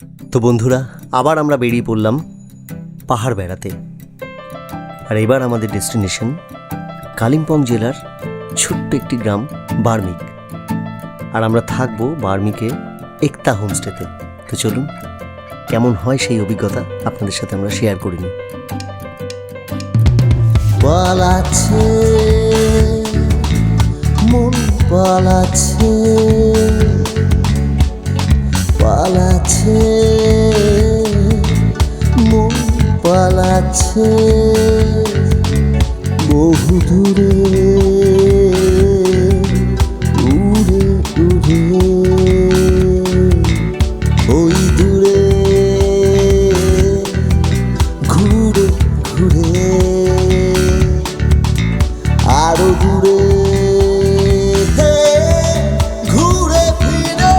তো বন্ধুরা, আবার আমরা বেরিয়ে পড়লাম পাহাড় বেড়াতে। আর এবার আমাদের ডেস্টিনেশন কালিম্পং জেলার ছোট্ট একটি গ্রাম বার্মিক। আর আমরা থাকবো বার্মিকে একতা হোমস্টেতে। তো চলুন, কেমন হয় সেই অভিজ্ঞতা আপনাদের সাথে আমরা শেয়ার করে নিই। পালাচ্ছে মন, পালাচ্ছে পালাচ্ছে মন, পালাচ্ছে বহু দূরে উড়ে উড়ে, ওই দূরে ঘুরে ঘুরে, আরো দূরে ঘুরে ফিরে।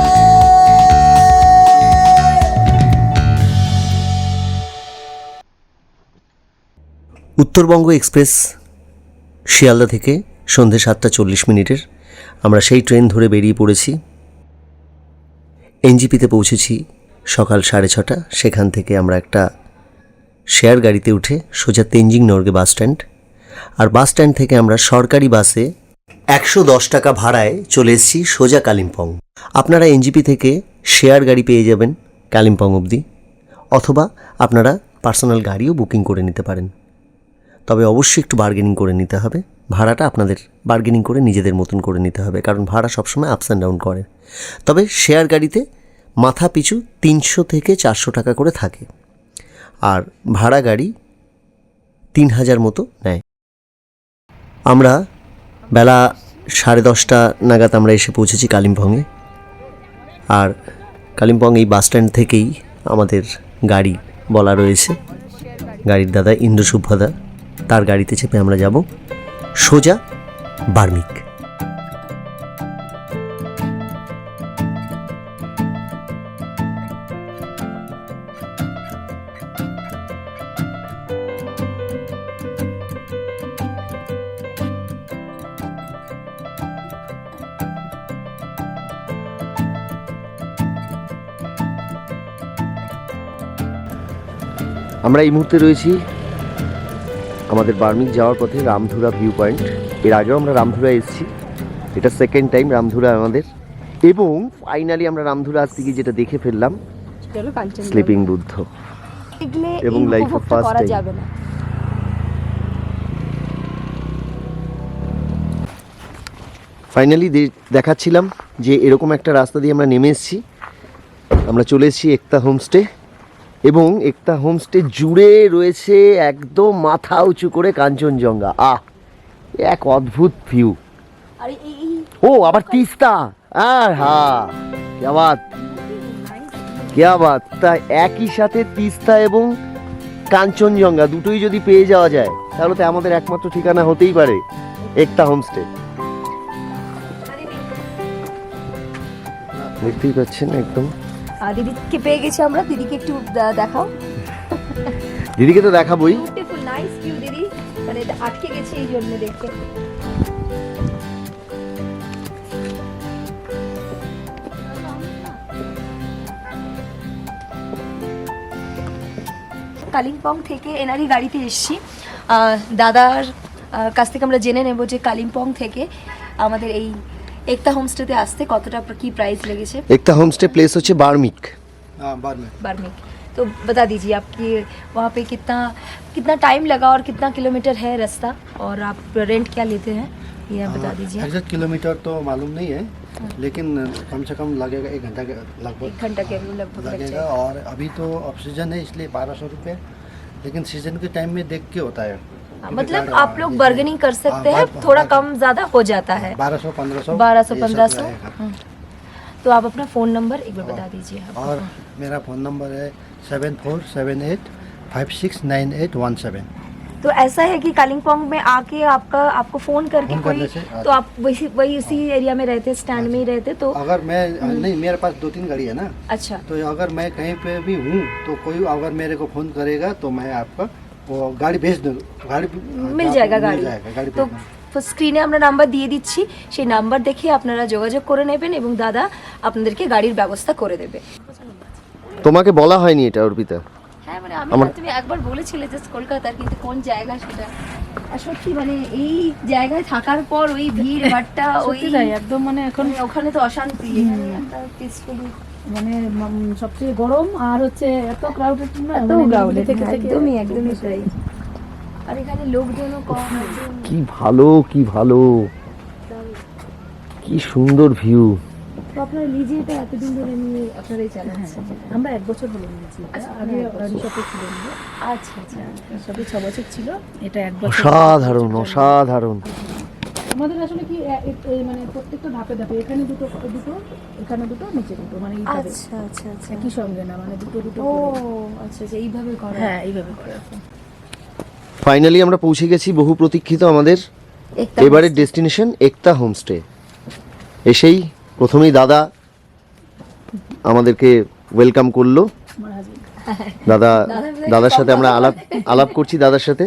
উত্তরবঙ্গ এক্সপ্রেস শিয়ালদা থেকে সন্ধ্যে 7:40 আমরা সেই ট্রেন ধরে বেরিয়ে পড়েছি। এনজিপিতে পৌঁছেছি সকাল 6:30। সেখান থেকে আমরা একটা শেয়ার গাড়িতে উঠে সোজা তেনজিং নর্গে বাস স্ট্যান্ড। আর বাস স্ট্যান্ড থেকে আমরা সরকারি বাসে 110 টাকা ভাড়ায় চলে এসেছি সোজা কালিম্পং। আপনারা এনজিপি থেকে শেয়ার গাড়ি পেয়ে যাবেন কালিম্পং অবধি, অথবা আপনারা পার্সোনাল গাড়িও বুকিং করে নিতে পারেন। তবে অবশ্যই একটু বার্গেনিং করে নিতে হবে। ভাড়াটা আপনাদের বার্গেনিং করে নিজেদের মতন করে নিতে হবে, কারণ ভাড়া সবসময় আপস অ্যান্ড ডাউন করে। তবে শেয়ার গাড়িতে মাথা পিছু 300 থেকে 400 টাকা করে থাকে, আর ভাড়া গাড়ি 3000 মতো নেয়। আমরা বেলা 10:30 নাগাদ আমরা এসে পৌঁছেছি কালিম্পংয়ে। আর কালিম্পং এই বাস স্ট্যান্ড থেকেই আমাদের গাড়ি বলা রয়েছে, গাড়ির দাদা ইন্দ্র সুব্বাদা, তার গাড়িতে চেপে আমরা যাব সোজা বার্মিক। আমরা এই মুহূর্তে রয়েছি আমাদের বার্মিক যাওয়ার পথে রামধুরা ভিউ পয়েন্ট। এর আগেও আমরা রামধুরা এসেছি, এটা সেকেন্ড টাইম রামধুরা আমাদের। এবং ফাইনালি আমরা রামধুরা আজ থেকে যেটা দেখে ফেললাম, স্লিপিং বুদ্ধ, এবং লাইফে ফার্স্ট টাইম। ফাইনালি দেখাচ্ছিলাম যে এরকম একটা রাস্তা দিয়ে আমরা নেমে এসেছি। আমরা চলে এসেছি একতা হোমস্টে, এবং একতা হোমস্টে জুড়ে রয়েছে একদম মাথা উঁচু করে কাঞ্চনজঙ্ঘা। এক অদ্ভুত ভিউ। ও আবার তিস্তা, আর क्या बात। তা একই সাথে তিস্তা এবং কাঞ্চনজঙ্ঘা দুটোই যদি পেয়ে যাওয়া যায়, তাহলে তো আমাদের একমাত্র ঠিকানা হতেই পারে একতা হোমস্টে। দেখতেই পাচ্ছেন একদম। দিদিকে পেয়ে গেছি আমরা, দিদিকে একটু দেখাও। দিদিকে তো দেখাবই। বিউটিফুল নাইস ভিউ দিদি, মানে আটকে গেছি এই জন্য দেখতে। কালিম্পং থেকে এনারই গাড়িতে এসেছি। দাদার কাছ থেকে আমরা জেনে নেব যে কালিম্পং থেকে আমাদের এই একতা হোমস্টেতে আসতে কতটা কি প্রাইস লেগেছে। একতা হোমস্টে प्लेस হচ্ছে বার্মিক। बार्मिक। तो बता दीजिए आपकी वहाँ पे कितना टाइम लगा और कितना किलोमीटर है रास्ता, और आप रेंट क्या लेते हैं ये बता दीजिए। एग्जैक्ट किलोमीटर तो मालूम नहीं है, लेकिन कम से कम लगेगा 1 घंटा के लगभग। 1 घंटा के लगभग लगेगा। और अभी तो ऑफ सीजन है इसलिए 1200 रुपये, लेकिन सीजन के टाइम में देख के होता है। मतलब आप लोग बार्गेनिंग कर सकते हैं, थोड़ा कम ज़्यादा हो जाता है। 1200-1500। तो आप अपना फ़ोन नंबर एक बार बता दीजिए। और मेरा फ़ोन नंबर है 7478569817। तो ऐसा है कि कालिम्पोंग में आके आपको फ़ोन करके कोई, तो आप वही इसी एरिया में रहते, स्टैंड में ही रहते, तो अगर मैं नहीं, मेरे पास 2-3 गाड़ी है ना। अच्छा। तो अगर मैं कहीं पे भी हूँ तो कोई अगर मेरे को फ़ोन करेगा तो मैं आपका वो गाड़ी भेज दूँ, गाड़ी मिल जाएगा गाड़ी। तो স্ক্রিনে আমরা নাম্বার দিয়ে দিচ্ছি, সেই নাম্বার দেখে আপনারা যোগাযোগ করে নেবেন এবং দাদা আপনাদেরকে গাড়ির ব্যবস্থা করে দেবে। তোমাকে বলা হয়নি এটা অর্পিতা। হ্যাঁ মানে আমার- তুমি একবার বলেছিলে যে কলকাতার, কিন্তু কোন জায়গা সেটা। আর সত্যি মানে এই জায়গায় থাকার পর ওই ভিড় ভাট্টা ওই সত্যি তাই, একদম মানে এখন মানে ওখানে তো অশান্তি, এখানে একটা পিসফুল, মানে সবচেয়ে গরম আর হচ্ছে এত ক্রাউডেড না, এত মানে crowded, থেকে থেকে একদমই তাই। আর এখানে লোকজনও কম আছে। কি ভালো, কি ভালো, কি সুন্দর ভিউ। তো আপনার নিজে এটা এতদিন ধরে নিয়ে আপনারাই চালাচ্ছেন? আমরা 1 বছর হলো নিয়েছি এটা। আগে রিসর্টে ছিল, আচ্ছা আচ্ছা। রিসর্টে 6 বছর ছিল, এটা 1 বছর। অসাধারণ, অসাধারণ। আমাদের আসলে কি এই মানে প্রত্যেকটা ধাপে ধাপে এখানে দুটো এখানে দুটো নিচে দুটো, মানে এইভাবে আচ্ছা আচ্ছা আচ্ছা। একই সঙ্গে না, মানে দুটো দুটো ও করে। আচ্ছা আচ্ছা, এইভাবে করা। হ্যাঁ এইভাবে করে। ফাইনালি আমরা পৌঁছে গেছি বহু প্রতীক্ষিত আমাদের একটা এবারের ডেস্টিনেশন একতা হোমস্টে। এসেই প্রথমেই দাদা আমাদেরকে ওয়েলকাম করলো। আমার হাজবেন্ড দাদার সাথে আমরা আলাপ করছি দাদার সাথে।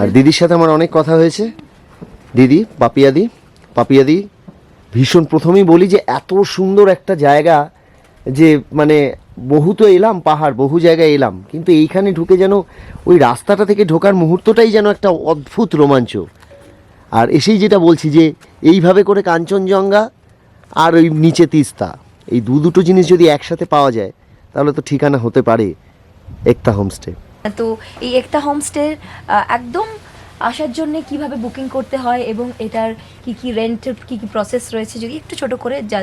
আর দিদির সাথে আমার অনেক কথা হয়েছে। দিদি পাপিয়াদি ভীষণ, প্রথমেই বলি যে এত সুন্দর একটা জায়গা, যে মানে বহু তো এলাম পাহাড়, বহু জায়গায় এলাম, কিন্তু এইখানে ঢুকে যেন ওই রাস্তাটা থেকে ঢোকার মুহূর্তটাই যেন একটা অদ্ভুত রোমাঞ্চ। আর এসেই যেটা বলছি যে এইভাবে করে কাঞ্চনজঙ্ঘা আর ওই নিচে তিস্তা, এই দুটো জিনিস যদি একসাথে পাওয়া যায় তাহলে তো ঠিকানা হতে পারে একতা হোমস্টে। তো এই একটা হোমস্টে একদম আসার জন্য কিভাবে বুকিং করতে হয় এবং এটার কি কি রেন্টের কি কি প্রসেস রয়েছে, যদি একটু ছোট করে যা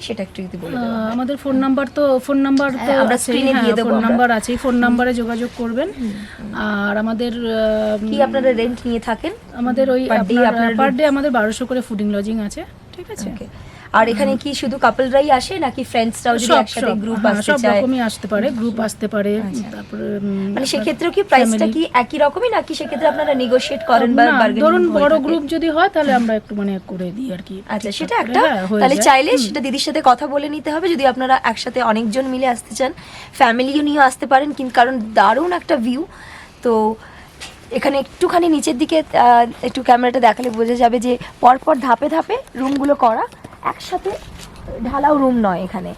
সেটা একটু যদি বলে দেওয়া হয়। আমাদের ফোন নাম্বার তো হ্যাঁ, আমরা স্ক্রিনে দিয়ে দেবো। ফোন নাম্বার আছে, ফোন নাম্বারে যোগাযোগ করবেন। আর আমাদের কি আপনারা রেন্ট নিয়ে থাকেন? আমাদের ওই Per day আপনারা- পার ডে আমাদের 1200 করে ফুডিং লজিং আছে, ঠিক আছে। Okay. আর এখানে কি শুধু কাপলরাই আসে নাকি ফ্রেন্ডসরাও যদি একসাথে গ্রুপ আসতে সব চায়? রকমই আসতে পারে, গ্রুপ আসতে পারে। তারপরে মানে সেক্ষেত্রেও কি প্রাইসটা কি একই রকমই নাকি সেক্ষেত্রে আপনারা নেগোশিয়েট করেন বা বার্গেনিং? ধরুন বড় গ্রুপ যদি হয় তাহলে আমরা একটু মানে করে দিই আর কি। আচ্ছা, ঠিকঠাক সেটা করে, একটা হ্যাঁ, হয়ে তাহলে যায়। চাইলে সেটা দিদির সাথে কথা বলে নিতে হবে। যদি আপনারা একসাথে অনেকজন মিলে আসতে চান, ফ্যামিলিও নিয়ে আসতে পারেন, কিন্তু কারণ দারুণ একটা ভিউ। তো এখানে একটুখানি নিচের দিকে একটু ক্যামেরাটা দেখালে বোঝা যাবে যে পরপর ধাপে ধাপে রুমগুলো করা, একসাথে ঢালাও রুম নয়, এখানে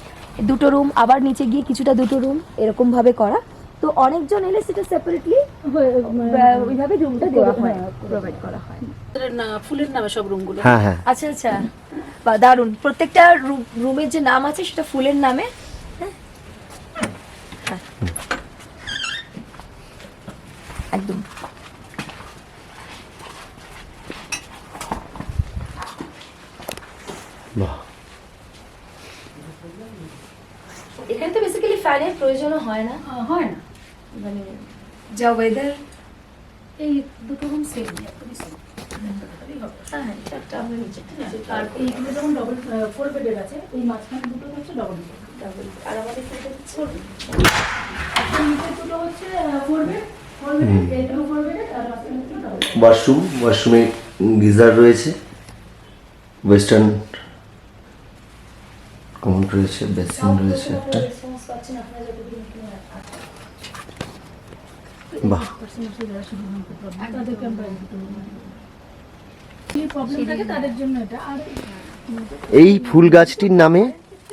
দুটো রুম, আবার নিচে গিয়ে কিছুটা দুটো রুম, এরকম ভাবে করা। তো অনেকজন এলে সেটা সেপারেটলি ওইভাবে রুমটা দেওয়া হয়, প্রোভাইড করা হয়। ফুলের নামে সব রুমগুলো। হ্যাঁ হ্যাঁ, আচ্ছা আচ্ছা, বা দারুণ। প্রত্যেকটা রুমের যে নাম আছে সেটা ফুলের নামে। হ্যাঁ হ্যাঁ, একদম। বাহ, এখানে তো বেসিক্যালি ফ্যানের প্রয়োজনও হয় না, হয় না, মানে যা ওয়েদার। এই দুটো রুম সেম একদমই সেম। হ্যাঁ, একটা আমরা নিচে আর এইগুলো যখন ডবল 4 বেডের আছে, এই মাঝখানে দুটো হচ্ছে ডবল বেড। আর আমাদের এখানে হচ্ছে আর নিচে দুটো হচ্ছে 4 বেড, 4 বেড, এইটাও 4 বেড, আর মাঝখানে দুটো ডবল বেড। ওয়াশরুমে গিজার রয়েছে, ওয়েস্টার্ন কমোড রয়েছে, বেসিন রয়েছে একটা। বাহ, তাদেরকে আমরা দুটো room দেব। কি প্রবলেম থাকে তাদের জন্য এটা। আর এই ফুল গাছটির নামে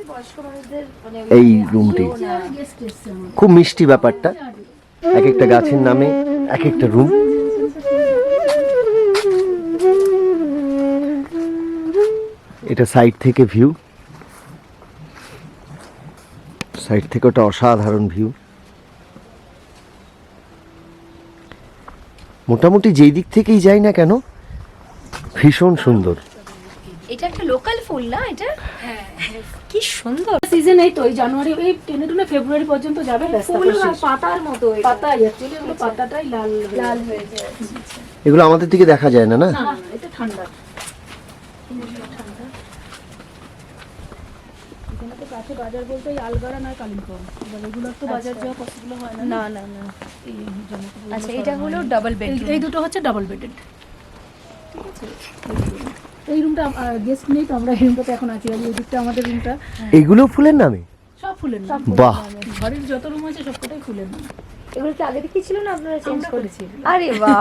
বয়স্ক মানুষদের মানে এই রুমটি, গেস্ট এসছে আমাদের। খুব মিষ্টি ব্যাপারটা, এক একটা গাছের নামে এক একটা রুম। এটা সাইড থেকে ভিউ, সাইড থেকে ওটা অসাধারণ ভিউ। মোটামুটি যেই দিক থেকেই যাই না কেন ভীষণ সুন্দর। এটা একটা লোকাল ফুল না এটা? হ্যাঁ, কি সুন্দর সিজন এই তো এই জানুয়ারি, এই টেনে টুনে ফেব্রুয়ারি পর্যন্ত যাবে। ফুল, পাতার মতো এটা। পাতা অ্যাকচুয়ালি এগুলো পাতাটাই লাল লাল হয়ে যায়। এগুলো আমাদের দিকে দেখা যায় না, না? না, এটা ঠান্ডা। এখানে তো কাছে বাজার বলতে এই আলগারা নয় কালিম্পং, এবার এগুলোর তো বাজার যাওয়া পসিবল হয় না। না না না। এই জন্য তো আচ্ছা, এটা হলো ডাবল বেডরুম। এই দুটো হচ্ছে ডাবল বেডেড, ঠিক আছে। এই রুমটা গেস্ট নেই তো, আমরা এই রুমটাতে এখন আছি। আর এই দিকটা আমাদের রুমটা এগুলো ফুলের নামে? সব ফুলের নাম। বাহ, ঘরের যত রুম আছে সবকটাই ফুলের নাম। এগুলো কি আগে থেকে ছিল না আপনারা চেঞ্জ আমরা করেছি? করেছি। আরে বাহ,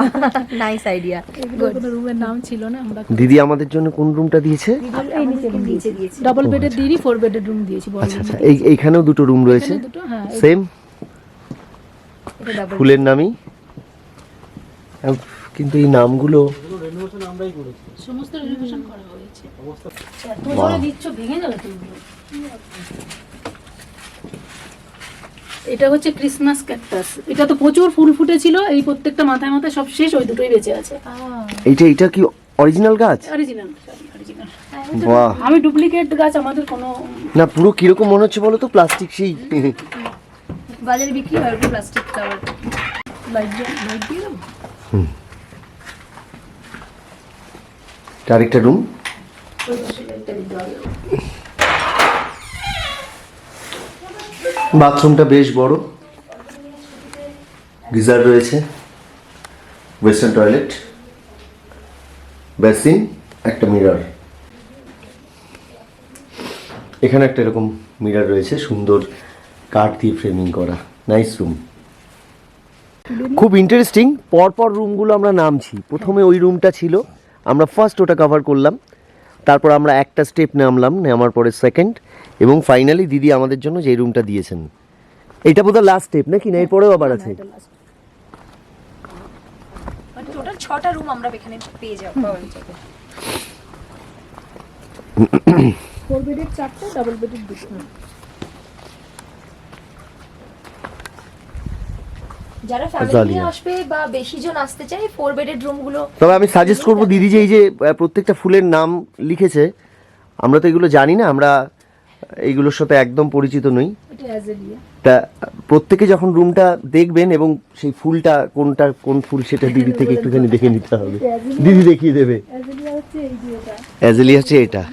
নাইস আইডিয়া। এগুলো কোনো রুমের নাম ছিল না, আমরা দিদি আমাদের জন্য কোন রুমটা দিয়েছে? এই নিচে room নিচে দিয়েছি। ডাবল বেডের দিয়েই 4 বেডের রুম দিয়েছি, বড় আচ্ছা room আচ্ছা, দিয়েছি। এইখানেও দুটো রুম রয়েছে, এখানে দুটো, হ্যাঁ, এই সেম এটা ডাবল। ফুলের নামই। কিন্তু এই নামগুলো সমস্ত রিনোভেশন করা হয়েছে। তুমি করে দিচ্ছ, ভেঙে যাবে তো এগুলো। এটা হচ্ছে ক্রিসমাস ক্যাকটাস। এটা তো প্রচুর ফুল ফুটেছিল, এই প্রত্যেকটা মাথায় মাথায় সব শেষ, ওই দুটোই বেঁচে আছে। এইটা কি অরিজিনাল গাছ? অরিজিনাল। বাহ, আমি ডুপ্লিকেট গাছ আমাদের কোনো না পুরো কিরকম মনে হচ্ছে বলো তো, প্লাস্টিক সেই বাজারে বিক্রি হয় প্লাস্টিক কভার। লাইট দিয়ে দাও। আরেকটা রুম। বাথরুমটা বেশ বড়, গিজার রয়েছে, ওয়েস্টার্ন টয়লেট, বেসিন, একটা মিরর। এখানে একটা এরকম মিরর রয়েছে, সুন্দর কাঠ দিয়ে ফ্রেমিং করা, নাইস রুম। খুব ইন্টারেস্টিং। পরপর রুমগুলো আমরা নামছি। প্রথমে ওই রুমটা ছিল, আমরা ফার্স্ট ওটা কভার করলাম, তারপর আমরা একটা স্টেপ নামার পরে সেকেন্ড, এবং ফাইনালি দিদি আমাদের জন্য যে রুমটা দিয়েছেন। এটা বোধহয় লাস্ট স্টেপ নাকি, না এরপরেও আবার আছে? মানে টোটাল 6টা রুম আমরা এখানে পেয়ে যাব, পাওয়া যাবে। 4 বেডের 4টা, ডাবল বেডের 2টো। যারা ফ্যামিলি আসবে বা বেশি জন আসতে চায় 4 বেডের রুমগুলো। তবে আমি সাজেস্ট করব দিদি যে এই যে প্রত্যেকটা ফুলের নাম লিখেছে, আমরা তো এগুলো জানি না, আমরা এইগুলোর সাথে একদম পরিচিত নই। এটা অ্যাজেলিয়া। তা প্রত্যেকে যখন রুমটা দেখবেন এবং সেই ফুলটা কোন ফুল সেটা দিদি থেকে একটুখানি দেখে নিতে হবে, দিদি দেখিয়ে দেবে। অ্যাজেলিয়া হচ্ছে এই যে এটা। অ্যাজেলিয়া হচ্ছে এটা।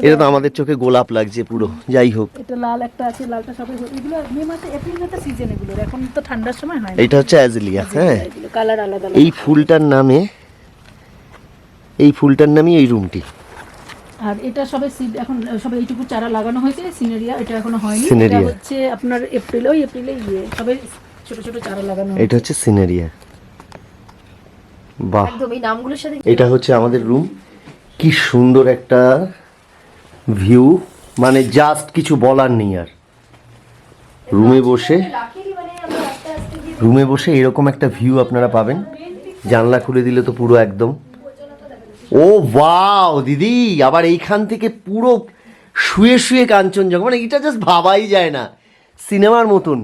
এটা তো আমাদের চোখে গোলাপ লাগছে পুরো। যাই হোক, এটা লাল একটা আছে, লালটা সবাই, এগুলো মে মাসে এপ্রিল মাসে সিজন, এগুলো এখন তো ঠান্ডার সময় হয় না। এটা হচ্ছে অ্যাজেলিয়া। হ্যাঁ, এগুলো কালার আলাদা আলাদা। এই ফুলটার নামই এই রুমটি। আর এটা সবে সিড, এখন সবে এইটুকু চারা লাগানো হয়েছে, সিনেরিয়া। এটা এখনো হয়নি। এটা সিনেরিয়া। হচ্ছে আপনার এপ্রিলে সবে ছোট ছোট চারা লাগানো এটা হচ্ছে সিনেরিয়া। বাহ, একদম এই নামগুলোর সাথে। এটা হচ্ছে আমাদের রুম। কি সুন্দর একটা ভিউ, মানে জাস্ট কিছু বলার নেই আর। রুমে বসে এরকম একটা ভিউ আপনারা পাবেন। জানলা খুলে দিলে তো পুরো একদম, ও ওয়াও দিদি, আবার এইখান থেকে পুরো শুয়ে শুয়ে কাঞ্চনজঙ্ঘা, মানে এটা জাস্ট ভাবাই যায় না, সিনেমার মতন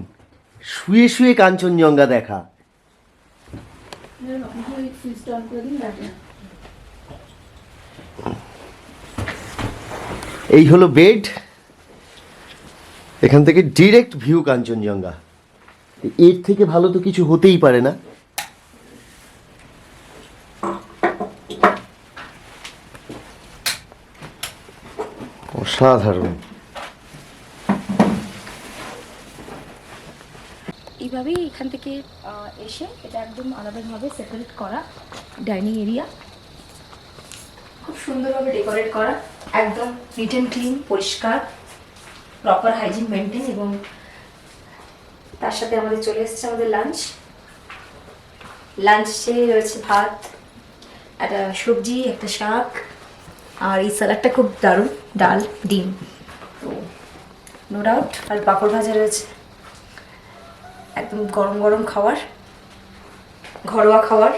শুয়ে শুয়ে কাঞ্চনজঙ্ঘা দেখা। এই হলো বেড, এখান থেকে ডিরেক্ট ভিউ কাঞ্চনজঙ্ঘা। এর থেকে ভালো তো কিছু হতেই পারে না। অসাধারণ। এইভাবেই এখান থেকে এসে এটা একদম আলাদাভাবে সেপারেট করা ডাইনিং এরিয়া, খুব সুন্দরভাবে ডেকোরেট করা, একদম নিট অ্যান্ড ক্লিন, পরিষ্কার, প্রপার হাইজিন মেনটেন। এবং তার সাথে আমাদের চলে এসেছে আমাদের লাঞ্চে রয়েছে ভাত, একটা সবজি, একটা শাক, আর এই স্যালাডটা খুব দারুণ, ডাল, ডিম, তো নো ডাউট। আর পাঁপড় ভাজা রয়েছে। একদম গরম গরম খাবার, ঘরোয়া খাবার,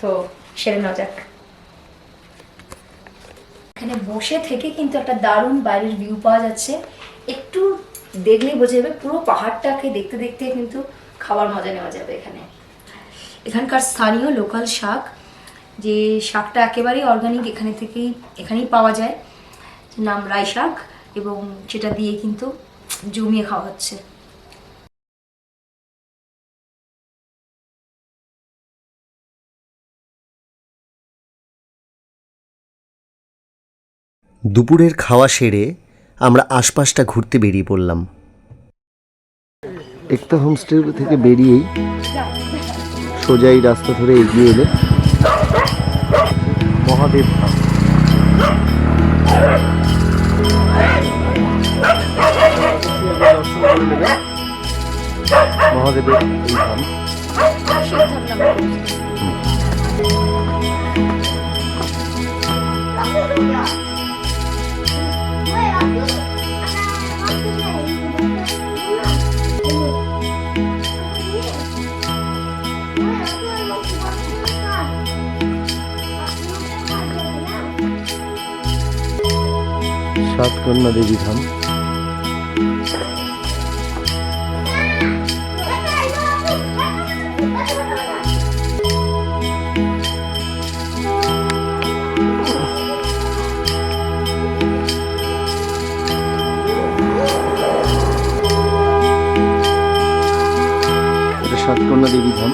তো সেরে নেওয়া যাক। এখানে বসে থেকে কিন্তু একটা দারুণ বাইরের ভিউ পাওয়া যাচ্ছে। একটু দেখলেই বোঝা যাবে, পুরো পাহাড়টাকে দেখতে দেখতে কিন্তু খাবার মজা নেওয়া যাবে এখানে। এখানকার স্থানীয় লোকাল শাক, যে শাকটা একেবারেই অর্গানিক, এখানেই পাওয়া যায়, নাম রাই শাক, এবং সেটা দিয়ে কিন্তু জমিয়ে খাওয়া হচ্ছে। দুপুরের খাওয়া সেরে আমরা আশপাশটা ঘুরতে বেরিয়ে পড়লাম। একটা হোমস্টে থেকে বেরিয়েই সোজা এই রাস্তা ধরে এগিয়ে এলে মহাদেব ধাম। দর্শন করে নেবেন। মহাদেবের এই ধাম। শিবধাম নামে পরিচিত। সাতকন্যা দেবী ধাম। এটা সাতকন্যা দেবী ধাম।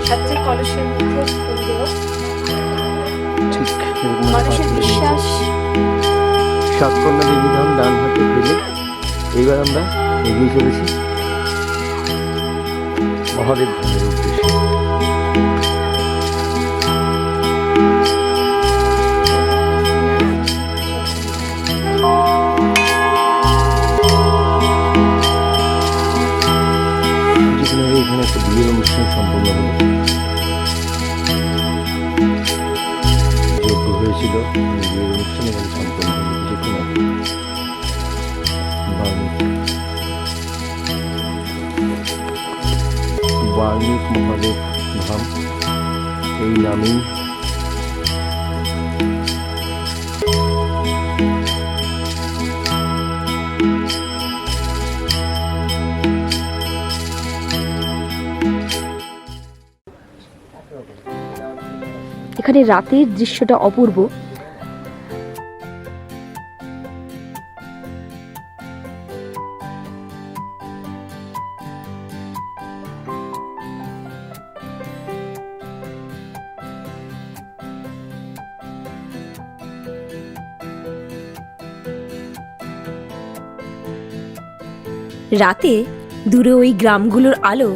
সাতটি কলসের মধ্যে ফুল দেওয়া। ঠিক এরকম একটা মানুষের পাথরের নিচে। বিশ্বাস সাতকন্যা দেবী ধাম ডান হাতে ফেলে এইবার আমরা এগিয়ে চলেছি মহাদেব ধামের উদ্দেশ্যে। কিছুক্ষণ আগে এখানে একটা বিয়ের অনুষ্ঠান সম্পন্ন হলো, যজ্ঞ হয়েছিল, বিয়ের অনুষ্ঠান এখানে সম্পন্ন হলো কিছুক্ষণ আগে। বার্মিক মহাদেব ধাম এই নামেই এখানে রাতের দৃশ্যটা অপূর্ব। রাতে দূরে ওই গ্রামগুলোর আলো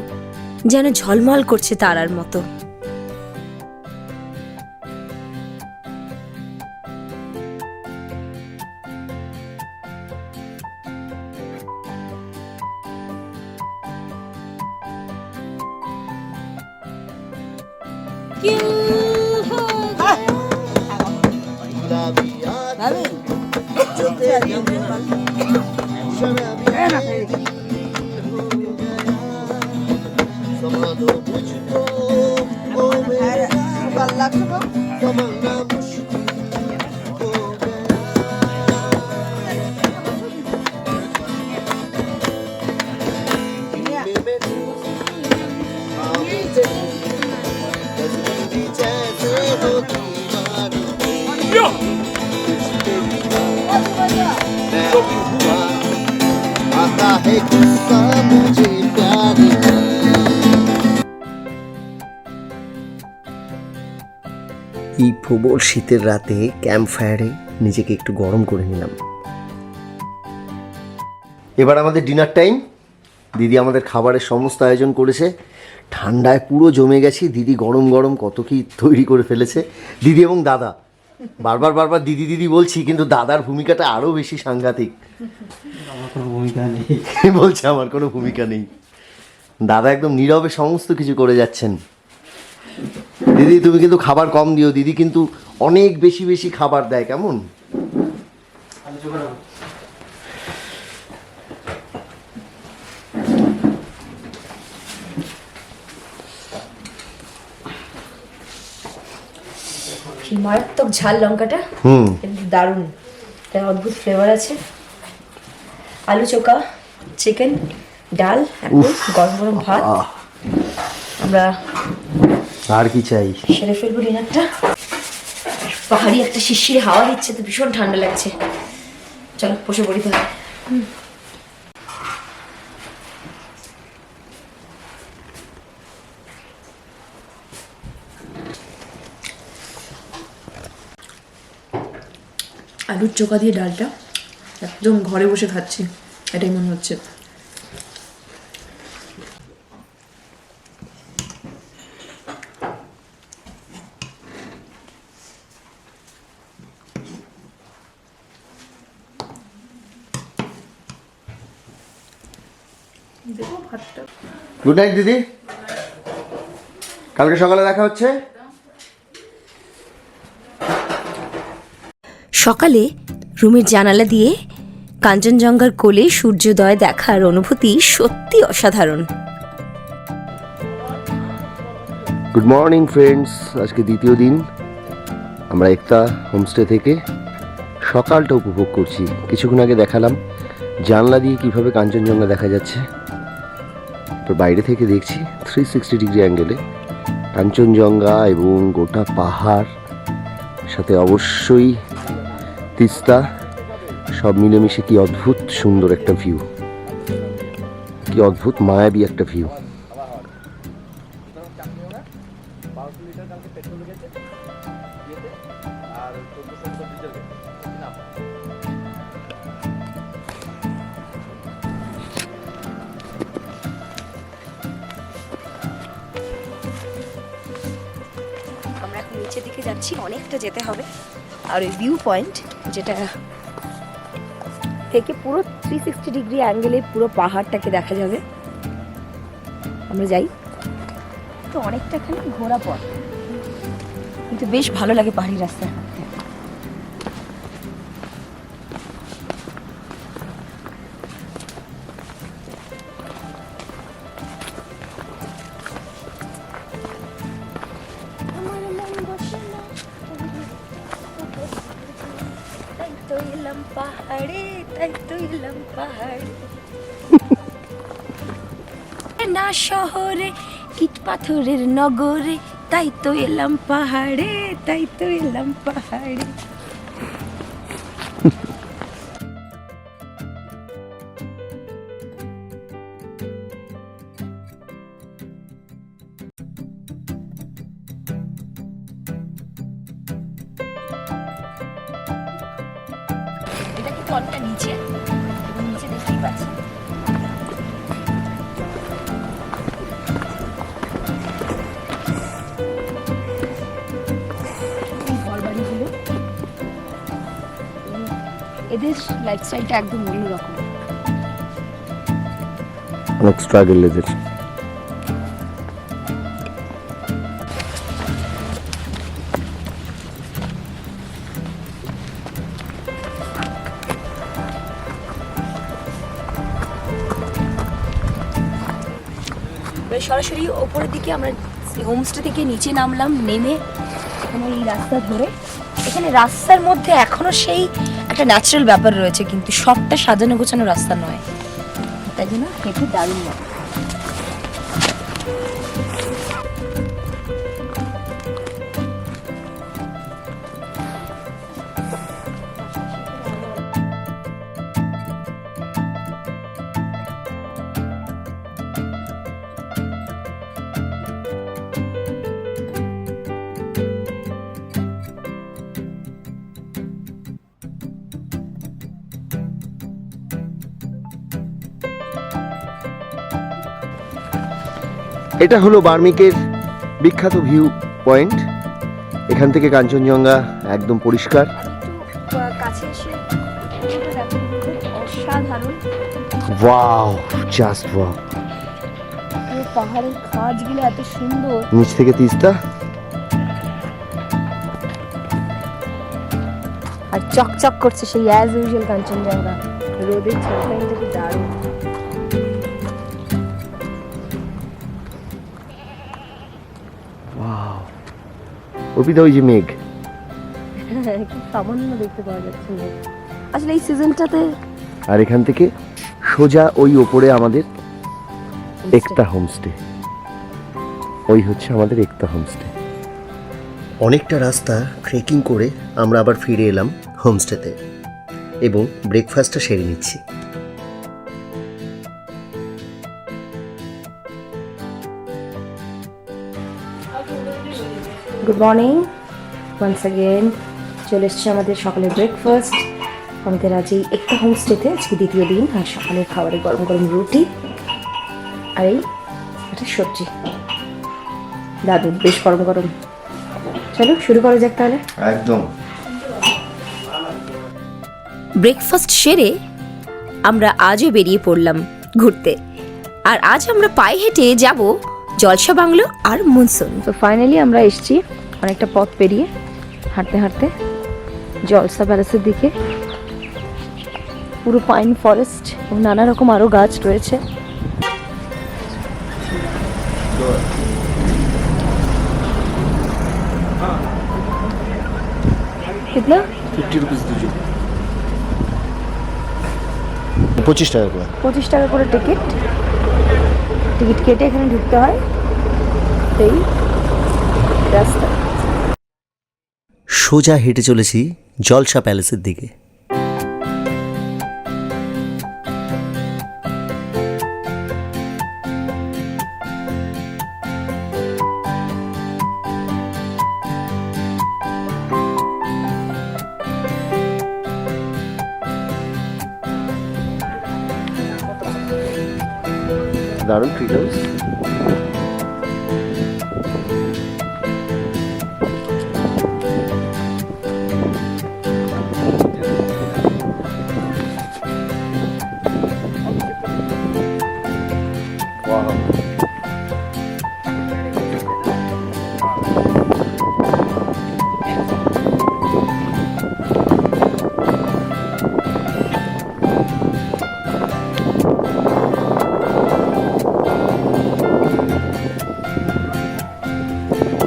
যেন ঝলমল করছে তারার মতো। आता है गुस्सा मुझे प्यार की। এই প্রবল শীতের রাতে ক্যাম্প ফায়ারে নিজেকে একটু গরম করে নিলাম। এবার আমাদের ডিনার টাইম। দিদি আমাদের খাবারের সমস্ত আয়োজন করেছে। ঠান্ডায় পুরো জমে গেছি। দিদি গরম গরম কত কি তৈরি করে ফেলেছে। দিদি এবং দাদা, বারবার দিদি দিদি বলছি, কিন্তু দাদার ভূমিকাটা আরও বেশি সাংঘাতিক। আমার কোনো ভূমিকা নেই। বলছে আমার কোনো ভূমিকা নেই। দাদা একদম নীরবে সমস্ত কিছু করে যাচ্ছেন। দিদি তুমি কিন্তু খাবার কম দিও, দিদি কিন্তু অনেক বেশি বেশি খাবার দেয়, কেমন? এই মারাত্মক ঝাল লঙ্কাটা কিন্তু দারুণ, একটা অদ্ভুত ফ্লেভার আছে। আলু চোখা, চিকেন, ডাল, একদম গরম গরম ভাত। আমরা আর কি চাই? সেরে ফেলবো ডিনারটা। পাহাড়ি একটা শিরশিরে হাওয়া দিচ্ছে, তো ভীষণ ঠান্ডা লাগছে। চলো বসে পড়ি তাহলে। আলুর চোখা দিয়ে ডালটা একদম ঘরে বসে খাচ্ছি, এটাই মনে হচ্ছে। দেবো ভাতটা। গুড নাইট দিদি, কালকে সকালে দেখা হচ্ছে। সকালে রুমের জানালা দিয়ে কাঞ্চনজঙ্ঘার কোলে সূর্যোদয় দেখার অনুভূতি সত্যি অসাধারণ। গুড মর্নিং ফ্রেন্ডস, আজকে দ্বিতীয় দিন আমরা একতা হোমস্টে থেকে সকালটা উপভোগ করছি। কিছুক্ষণ আগে দেখালাম জানলা দিয়ে কিভাবে কাঞ্চনজঙ্ঘা দেখা যাচ্ছে। তো বাইরে থেকে দেখছি 360 ডিগ্রি অ্যাঙ্গেলে কাঞ্চনজঙ্ঘা এবং গোটা পাহাড়, সাথে অবশ্যই তিস্তা, সব মিলেমিশে কি অদ্ভুত সুন্দর একটা ভিউ, কি অদ্ভুত মায়াবী একটা ভিউ। আমরা এখন নিচের দিকে যাচ্ছি, অনেকটা যেতে হবে। আর ওই ভিউ পয়েন্ট যেটা থেকে পুরো 360 ডিগ্রি অ্যাঙ্গেলে পুরো পাহাড়টাকে দেখা যাবে, আমরা যাই। তো অনেকটা এখানে ঘোরা পথ, কিন্তু বেশ ভালো লাগে পাহাড়ি রাস্তায় হাঁটতে। পাহাড়ে তাই তো এলাম পাহাড়ে, না শহরে ইট পাথরের নগরে, তাই তো এলাম পাহাড়ে, তাই তো এলাম পাহাড়ে। এটা কিন্তু অনেকটা নিচে, এবং নিচে দেখতেই পাচ্ছি ঘরবাড়িগুলো। এদের লাইফস্টাইলটা একদম অন্যরকম। অনেক স্ট্রাগল এদের। সরাসরি ওপরের দিকে আমরা হোমস্টে থেকে নিচে নামলাম, নেমে এখানে এই রাস্তা ধরে, এখানে রাস্তার মধ্যে এখনো সেই একটা ন্যাচারাল ব্যাপার রয়েছে, কিন্তু সবটা সাজানো গোছানো রাস্তা নয়, তাই জন্য হেঁটে দারুণ লাগে। এটা হলো বার্মিকের বিখ্যাত ভিউ পয়েন্ট। এখান থেকে কাঞ্চনজঙ্ঘা একদম পরিষ্কার। কাছে এসে অসাধারণ, ওয়াও, জাস্ট ওয়াও। পাহাড়ের খাঁজগুলো এত সুন্দর, নিচ থেকে তিস্তা আর চকচক করছে সেই অ্যাজ ইউজুয়াল কাঞ্চনজঙ্ঘা। রোদের ঝলকা কিন্তু দারুণ। অর্পিতা, ওই যে মেঘ, কি সামান্য দেখতে পাওয়া যাচ্ছে আসলে এই সিজনটাতে। আর এখান থেকে সোজা ওই ওপরে আমাদের একতা হোমস্টে। ওই হচ্ছে আমাদের একতা হোমস্টে। অনেকটা রাস্তা ট্রেকিং করে আমরা আবার ফিরে এলাম হোমস্টেতে এবং ব্রেকফাস্টটা সেরে নিচ্ছি। গুড মর্নিং ওয়ান্স অ্যাগেন, চলে এসছে আমাদের সকালের ব্রেকফাস্ট। আমাদের আজ এই একটা হোমস্টেতে আজকে দ্বিতীয় দিন, আর সকালের খাবারে গরম গরম রুটি আর এই একটা সবজি, দাদু বেশ গরম গরম। চলো শুরু করা যাক তাহলে। একদম। ব্রেকফাস্ট সেরে আমরা আজও বেরিয়ে পড়লাম ঘুরতে। আর আজ আমরা পায়ে হেঁটে যাব জলসা বাংলো আর মনসুন। তো ফাইনালি আমরা এসেছি অনেকটা পথ পেরিয়ে হাঁটতে হাঁটতে জলসা প্যালেসের দিকে। পুরো পাইন ফরেস্ট এবং নানা রকম আরও গাছ রয়েছে। कितना 50 रुपीस দুজন। 25 টাকা করে। 25 টাকা করে টিকিট কেটে এখানে ঢুকতে হয়। এই রাস্তা সোজা হেঁটে চলেছি জলসা প্যালেসের দিকে। দারুণ ট্রি হাউস।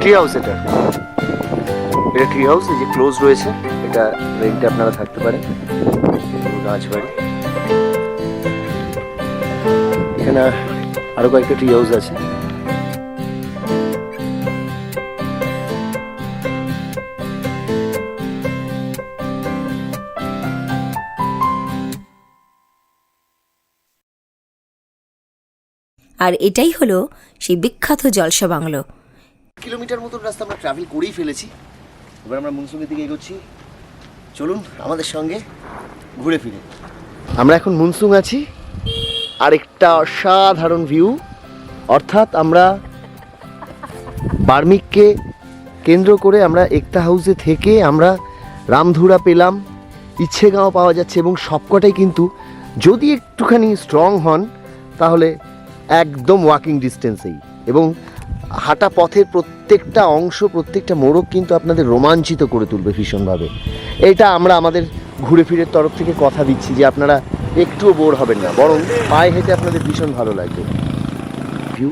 ট্রি হাউস এটা ট্রি হাউস, এই যে ক্লোজ রয়েছে, এটা রেন্টে আপনারা থাকতে পারেন। রাজবাড়ি, এখানে আরো কয়েকটা ট্রি হাউস আছে। আর এটাই হলো সেই বিখ্যাত জলসা বাংলো। কিলোমিটার মতন রাস্তা আমরা ট্রাভেল করেই ফেলেছি। এবার আমরা মনসুনের দিকে এগোচ্ছি। চলুন আমাদের সঙ্গে ঘুরে ফিরে। আমরা এখন মনসুং আছি, আর একটা অসাধারণ ভিউ। অর্থাৎ আমরা বার্মিককে কেন্দ্র করে আমরা একতা হাউসে থেকে আমরা রামধুরা পেলাম, ইচ্ছেগাঁও পাওয়া যাচ্ছে, এবং সবকটাই কিন্তু যদি একটুখানি স্ট্রং হন তাহলে একদম ওয়াকিং ডিস্টেন্সেই, এবং হাঁটা পথের প্রত্যেকটা অংশ, প্রত্যেকটা মোড়ক কিন্তু আপনাদের রোমাঞ্চিত করে তুলবে ভীষণভাবে। এটা আমরা আমাদের ঘুরে ফিরের তরফ থেকে কথা দিচ্ছি যে আপনারা একটুও বোর হবেন না, বরং পায়ে হেঁটে আপনাদের ভীষণ ভালো লাগবে। ভিউ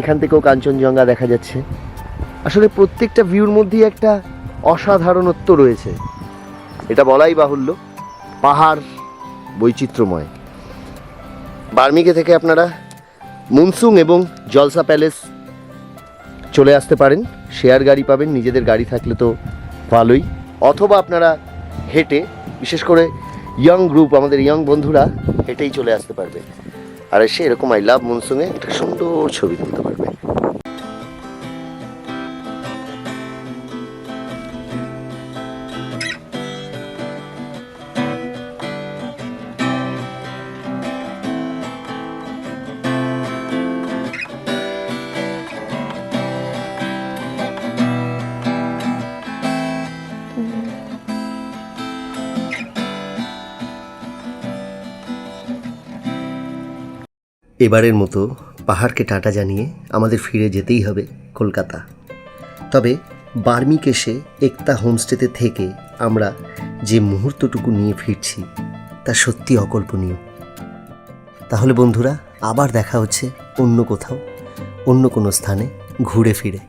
এখান থেকেও কাঞ্চনজঙ্ঘা দেখা যাচ্ছে। আসলে প্রত্যেকটা ভিউর মধ্যেই একটা অসাধারণত্ব রয়েছে, এটা বলাই বাহুল্য। পাহাড় বৈচিত্র্যময়। বার্মিকে থেকে আপনারা মনসুং এবং জলসা প্যালেস চলে আসতে পারেন। শেয়ার গাড়ি পাবেন, নিজেদের গাড়ি থাকলে তো ভালোই, অথবা আপনারা হেঁটে, বিশেষ করে ইয়ং গ্রুপ, আমাদের ইয়ং বন্ধুরা হেঁটেই চলে আসতে পারবে। আর এসে এরকম আই লাভ মনসুংয়ে একটা সুন্দর ছবি তুলতে পারবে। এবারের মতো পাহাড়কে টাটা জানিয়ে আমাদের ফিরে যেতেই হবে কলকাতা। তবে বার্মিক এসে একতা হোমস্টেতে থেকে আমরা যে মুহূর্তটুকু নিয়ে ফিরছি তা সত্যি অকল্পনীয়। তাহলে বন্ধুরা, আবার দেখা হচ্ছে অন্য কোথাও, অন্য কোনো স্থানে ঘুরে ফিরে।